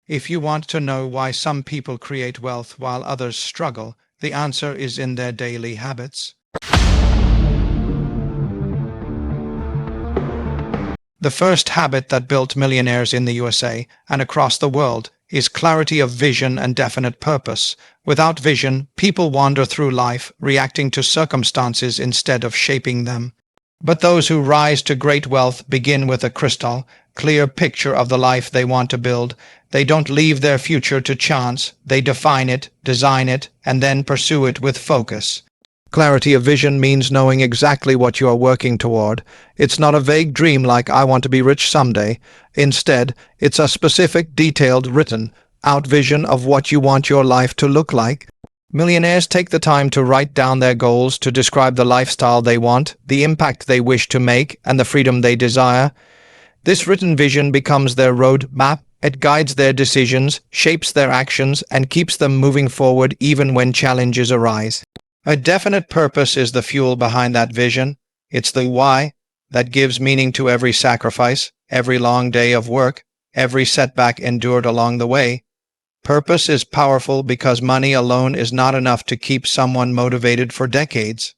If you want to know why some people create wealth while others struggle, the answer is in their daily habits. The first habit that built millionaires in the USA and across the world is clarity of vision and definite purpose. Without vision, people wander through life, reacting to circumstances instead of shaping them. But those who rise to great wealth begin with a crystal clear picture of the life they want to build. They don't leave their future to chance. They define it, design it, and then pursue it with focus. Clarity of vision means knowing exactly what you are working toward. It's not a vague dream like "I want to be rich someday." Instead, it's a specific, detailed, written-out vision of what you want your life to look like. Millionaires take the time to write down their goals, to describe the lifestyle they want, the impact they wish to make, and the freedom they desire. This written vision becomes their road map. It guides their decisions, shapes their actions, and keeps them moving forward even when challenges arise. A definite purpose is the fuel behind that vision. It's the why that gives meaning to every sacrifice, every long day of work, every setback endured along the way. Purpose is powerful because money alone is not enough to keep someone motivated for decades.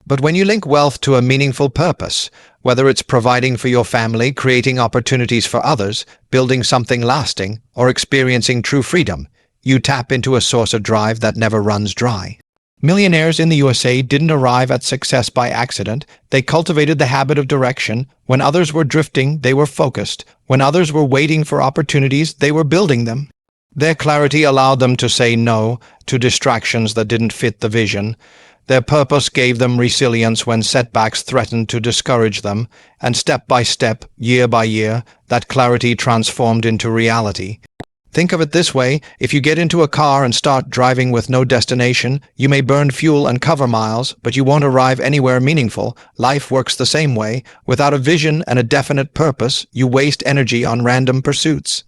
But when you link wealth to a meaningful purpose, whether it's providing for your family, creating opportunities for others, building something lasting, or experiencing true freedom, you tap into a source of drive that never runs dry. Millionaires in the USA didn't arrive at success by accident. They cultivated the habit of direction. When others were drifting, they were focused. When others were waiting for opportunities, they were building them. Their clarity allowed them to say no to distractions that didn't fit the vision. Their purpose gave them resilience when setbacks threatened to discourage them, and step by step, year by year, that clarity transformed into reality. Think of it this way: if you get into a car and start driving with no destination, you may burn fuel and cover miles, but you won't arrive anywhere meaningful. Life works the same way. Without a vision and a definite purpose, you waste energy on random pursuits.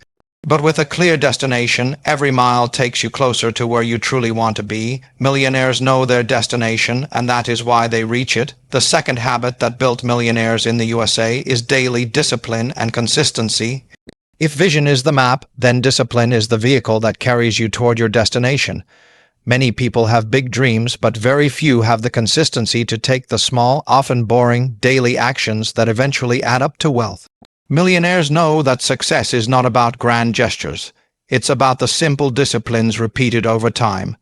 But with a clear destination, every mile takes you closer to where you truly want to be. Millionaires know their destination, and that is why they reach it. The second habit that built millionaires in the USA is daily discipline and consistency. If vision is the map, then discipline is the vehicle that carries you toward your destination. Many people have big dreams, but very few have the consistency to take the small, often boring, daily actions that eventually add up to wealth. Millionaires know that success is not about grand gestures. It's about the simple disciplines repeated over time.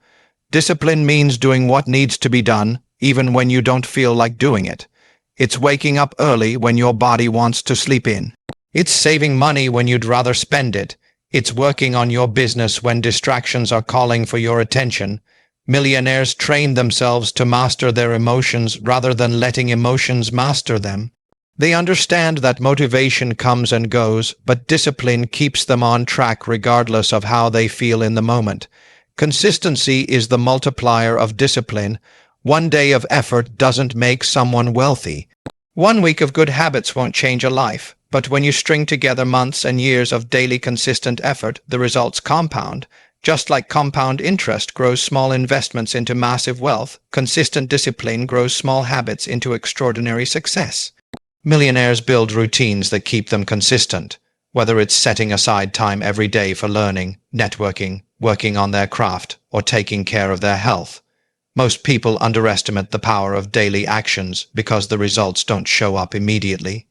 Discipline means doing what needs to be done, even when you don't feel like doing it. It's waking up early when your body wants to sleep in. It's saving money when you'd rather spend it. It's working on your business when distractions are calling for your attention. Millionaires train themselves to master their emotions rather than letting emotions master them. They understand that motivation comes and goes, but discipline keeps them on track regardless of how they feel in the moment. Consistency is the multiplier of discipline. One day of effort doesn't make someone wealthy. 1 week of good habits won't change a life, but when you string together months and years of daily consistent effort, the results compound. Just like compound interest grows small investments into massive wealth, consistent discipline grows small habits into extraordinary success. Millionaires build routines that keep them consistent, whether it's setting aside time every day for learning, networking, working on their craft, or taking care of their health. Most people underestimate the power of daily actions because the results don't show up immediately.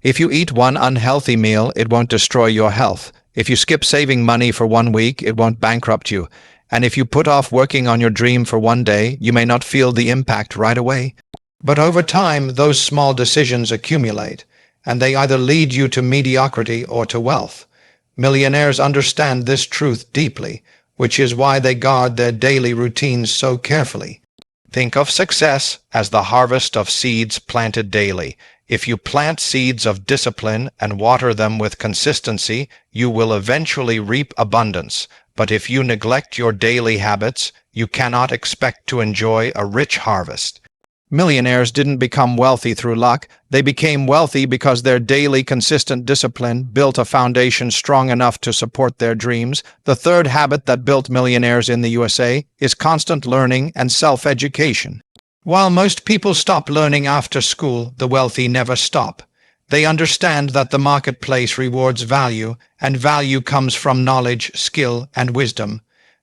If you eat one unhealthy meal, it won't destroy your health. If you skip saving money for 1 week, it won't bankrupt you. And if you put off working on your dream for 1 day, you may not feel the impact right away. But over time, those small decisions accumulate, and they either lead you to mediocrity or to wealth. Millionaires understand this truth deeply, which is why they guard their daily routines so carefully. Think of success as the harvest of seeds planted daily. If you plant seeds of discipline and water them with consistency, you will eventually reap abundance. But if you neglect your daily habits, you cannot expect to enjoy a rich harvest. Millionaires didn't become wealthy through luck. They became wealthy because their daily consistent discipline built a foundation strong enough to support their dreams. The third habit that built millionaires in the USA is constant learning and self-education. While most people stop learning after school, the wealthy never stop. They understand that the marketplace rewards value, and value comes from knowledge, skill, and wisdom.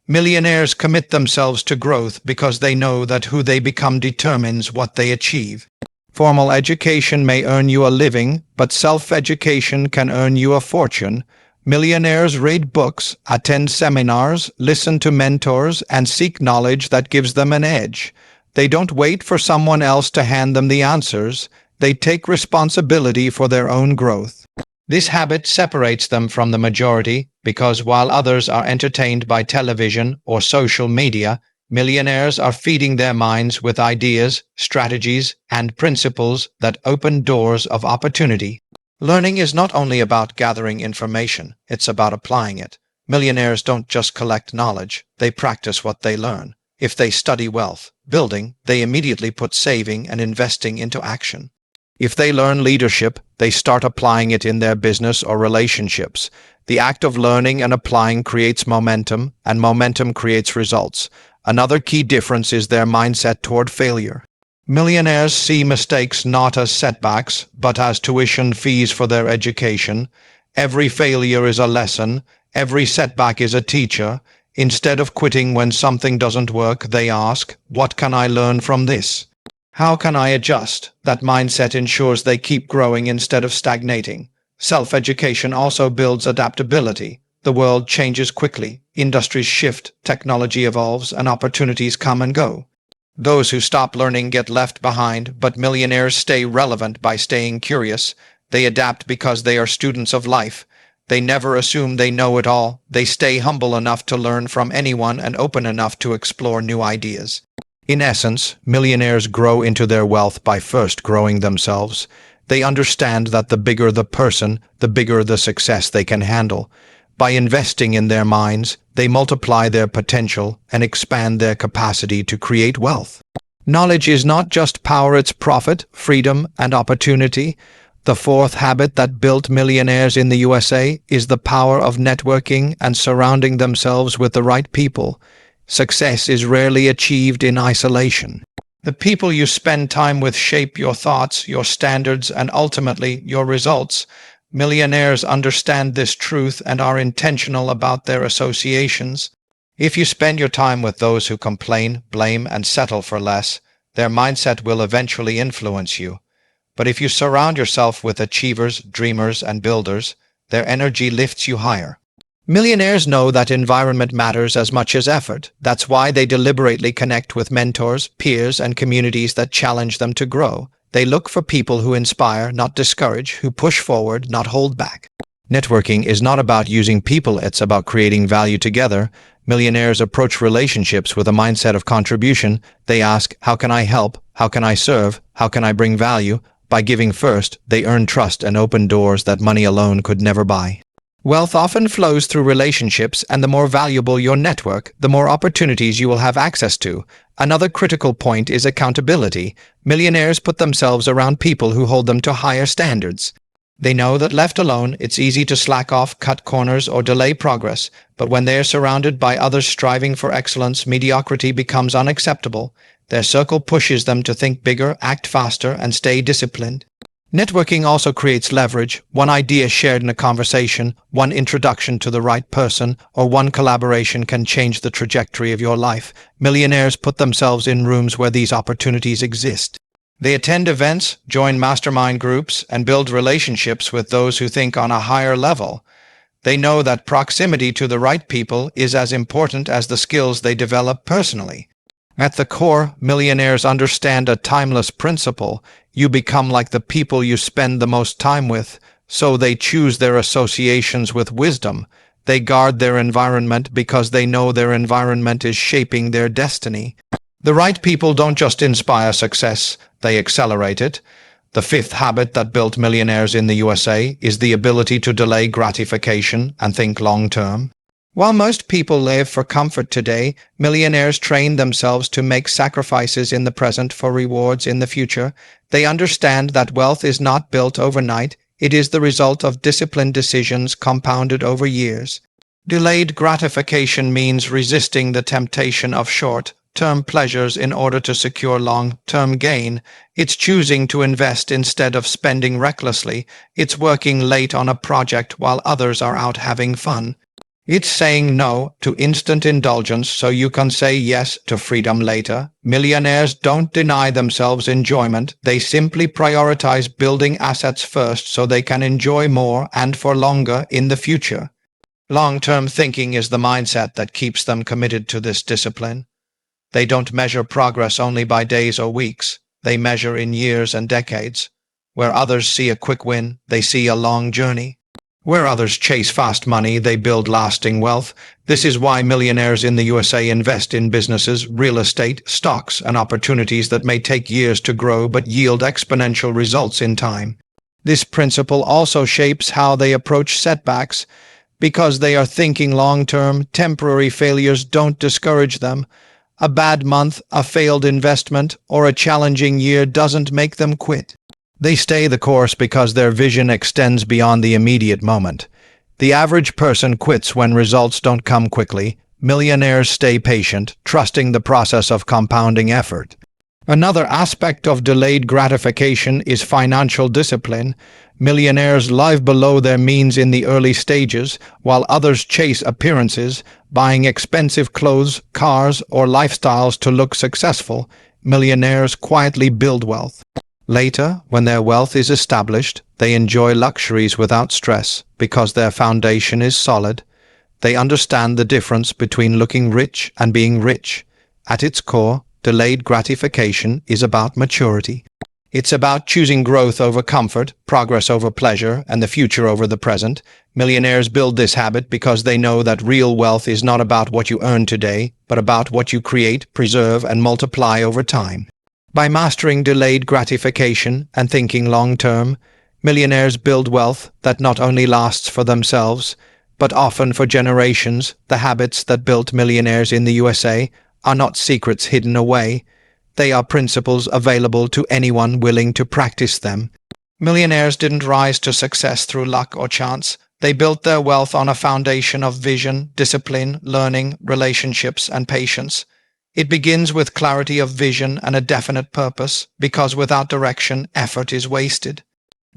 Millionaires commit themselves to growth because they know that who they become determines what they achieve. Formal education may earn you a living, but self-education can earn you a fortune. Millionaires read books, attend seminars, listen to mentors, and seek knowledge that gives them an edge. They don't wait for someone else to hand them the answers. They take responsibility for their own growth. This habit separates them from the majority because while others are entertained by television or social media, millionaires are feeding their minds with ideas, strategies, and principles that open doors of opportunity. Learning is not only about gathering information, it's about applying it. Millionaires don't just collect knowledge, they practice what they learn. If they study wealth building, they immediately put saving and investing into action. If they learn leadership, they start applying it in their business or relationships. The act of learning and applying creates momentum, and momentum creates results. Another key difference is their mindset toward failure. Millionaires see mistakes not as setbacks, but as tuition fees for their education. Every failure is a lesson. Every setback is a teacher. Instead of quitting when something doesn't work, they ask, "What can I learn from this? How can I adjust?" That mindset ensures they keep growing instead of stagnating. Self-education also builds adaptability. The world changes quickly. Industries shift, technology evolves, and opportunities come and go. Those who stop learning get left behind, but millionaires stay relevant by staying curious. They adapt because they are students of life. They never assume they know it all. They stay humble enough to learn from anyone and open enough to explore new ideas. In essence, millionaires grow into their wealth by first growing themselves. They understand that the bigger the person, the bigger the success they can handle. By investing in their minds, they multiply their potential and expand their capacity to create wealth. Knowledge is not just power, it's profit, freedom, and opportunity. The fourth habit that built millionaires in the USA is the power of networking and surrounding themselves with the right people. Success is rarely achieved in isolation. The people you spend time with shape your thoughts, your standards, and ultimately your results. Millionaires understand this truth and are intentional about their associations. If you spend your time with those who complain, blame, and settle for less, their mindset will eventually influence you. But if you surround yourself with achievers, dreamers, and builders, their energy lifts you higher. Millionaires know that environment matters as much as effort. That's why they deliberately connect with mentors, peers, and communities that challenge them to grow. They look for people who inspire, not discourage, who push forward, not hold back. Networking is not about using people, it's about creating value together. Millionaires approach relationships with a mindset of contribution. They ask, "How can I help? How can I serve? How can I bring value?" By giving first, they earn trust and open doors that money alone could never buy. Wealth often flows through relationships, and the more valuable your network, the more opportunities you will have access to. Another critical point is accountability. Millionaires put themselves around people who hold them to higher standards. They know that left alone, it's easy to slack off, cut corners, or delay progress. But when they are surrounded by others striving for excellence, mediocrity becomes unacceptable. Their circle pushes them to think bigger, act faster, and stay disciplined. Networking also creates leverage. One idea shared in a conversation, one introduction to the right person, or one collaboration can change the trajectory of your life. Millionaires put themselves in rooms where these opportunities exist. They attend events, join mastermind groups, and build relationships with those who think on a higher level. They know that proximity to the right people is as important as the skills they develop personally. At the core, millionaires understand a timeless principle. You become like the people you spend the most time with, so they choose their associations with wisdom. They guard their environment because they know their environment is shaping their destiny. The right people don't just inspire success, they accelerate it. The fifth habit that built millionaires in the USA is the ability to delay gratification and think long-term. While most people live for comfort today, millionaires train themselves to make sacrifices in the present for rewards in the future. They understand that wealth is not built overnight. It is the result of disciplined decisions compounded over years. Delayed gratification means resisting the temptation of short, short-term pleasures in order to secure long-term gain. It's choosing to invest instead of spending recklessly. It's working late on a project while others are out having fun. It's saying no to instant indulgence so you can say yes to freedom later. Millionaires don't deny themselves enjoyment. They simply prioritize building assets first so they can enjoy more and for longer in the future. Long-term thinking is the mindset that keeps them committed to this discipline. They don't measure progress only by days or weeks. They measure in years and decades. Where others see a quick win, they see a long journey. Where others chase fast money, they build lasting wealth. This is why millionaires in the USA invest in businesses, real estate, stocks, and opportunities that may take years to grow but yield exponential results in time. This principle also shapes how they approach setbacks. Because they are thinking long-term, temporary failures don't discourage them. A bad month, a failed investment, or a challenging year doesn't make them quit. They stay the course because their vision extends beyond the immediate moment. The average person quits when results don't come quickly. Millionaires stay patient, trusting the process of compounding effort. Another aspect of delayed gratification is financial discipline. Millionaires live below their means in the early stages, while others chase appearances, buying expensive clothes, cars, or lifestyles to look successful. Millionaires quietly build wealth. Later, when their wealth is established, they enjoy luxuries without stress because their foundation is solid. They understand the difference between looking rich and being rich. At its core, delayed gratification is about maturity. It's about choosing growth over comfort, progress over pleasure, and the future over the present. Millionaires build this habit because they know that real wealth is not about what you earn today, but about what you create, preserve, and multiply over time. By mastering delayed gratification and thinking long-term, millionaires build wealth that not only lasts for themselves, but often for generations. The habits that built millionaires in the USA are not secrets hidden away. They are principles available to anyone willing to practice them. Millionaires didn't rise to success through luck or chance. They built their wealth on a foundation of vision, discipline, learning, relationships, and patience. It begins with clarity of vision and a definite purpose, because without direction, effort is wasted.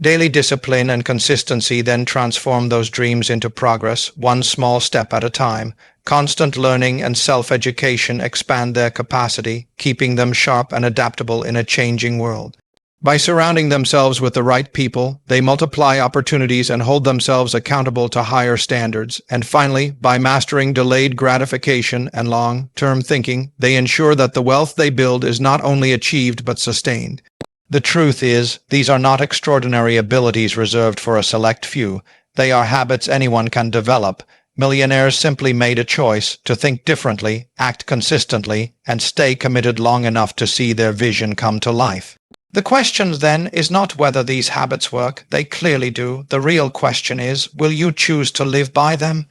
Daily discipline and consistency then transform those dreams into progress, one small step at a time. Constant learning and self-education expand their capacity, keeping them sharp and adaptable in a changing world. By surrounding themselves with the right people, they multiply opportunities and hold themselves accountable to higher standards. And finally, by mastering delayed gratification and long-term thinking, they ensure that the wealth they build is not only achieved but sustained. The truth is, these are not extraordinary abilities reserved for a select few. They are habits anyone can develop. Millionaires simply made a choice to think differently, act consistently, and stay committed long enough to see their vision come to life. The question then is not whether these habits work. They clearly do. The real question is, will you choose to live by them?